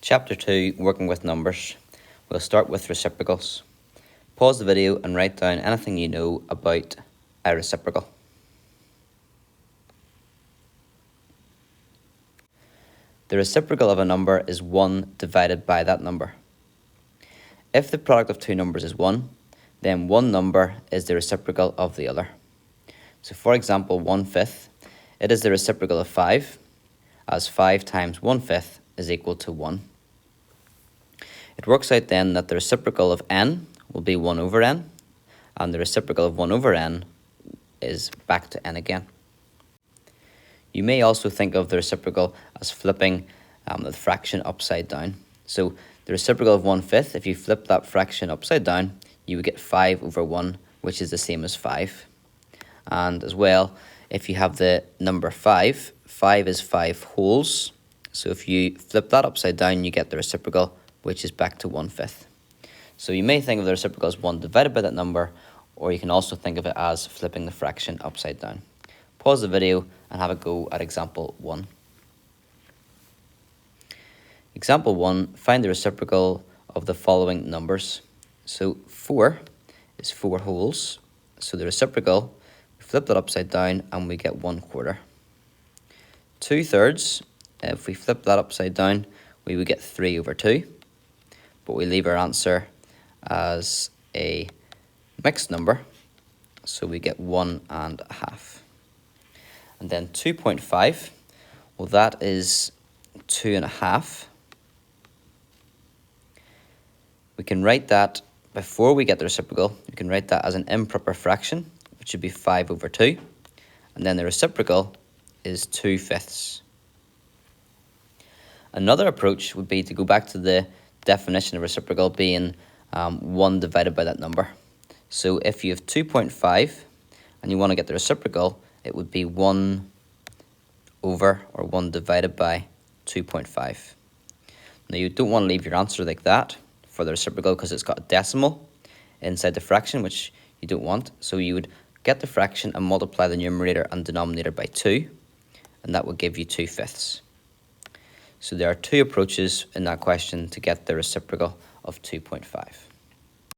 Chapter 2, Working with Numbers. We'll start with reciprocals. Pause the video and write down anything you know about a reciprocal. The reciprocal of a number is 1 divided by that number. If the product of two numbers is 1, then one number is the reciprocal of the other. So for example, 1/5, it is the reciprocal of 5, as 5 times 1/5 is equal to 1. It works out then that the reciprocal of n will be 1 over n, and the reciprocal of 1 over n is back to n again. You may also think of the reciprocal as flipping the fraction upside down. So the reciprocal of 1/5, if you flip that fraction upside down, you would get 5 over 1, which is the same as 5. And as well, if you have the number 5, 5 is 5 wholes. So if you flip that upside down, you get the reciprocal, which is back to 1/5. So you may think of the reciprocal as 1 divided by that number, or you can also think of it as flipping the fraction upside down. Pause the video and have a go at example 1. Example 1, find the reciprocal of the following numbers. So 4 is 4 wholes. So the reciprocal, we flip that upside down and we get 1/4. 2/3, if we flip that upside down, we would get 3 over 2. But we leave our answer as a mixed number, so we get 1.5. And then 2.5, well, that is 2.5. We can write that, before we get the reciprocal, we can write that as an improper fraction, which would be 5 over 2. And then the reciprocal is 2/5. Another approach would be to go back to the definition of reciprocal being 1 divided by that number. So if you have 2.5 and you want to get the reciprocal, it would be 1 over or 1 divided by 2.5. Now you don't want to leave your answer like that for the reciprocal because it's got a decimal inside the fraction, which you don't want. So you would get the fraction and multiply the numerator and denominator by 2, and that would give you 2/5. So there are two approaches in that question to get the reciprocal of 2.5.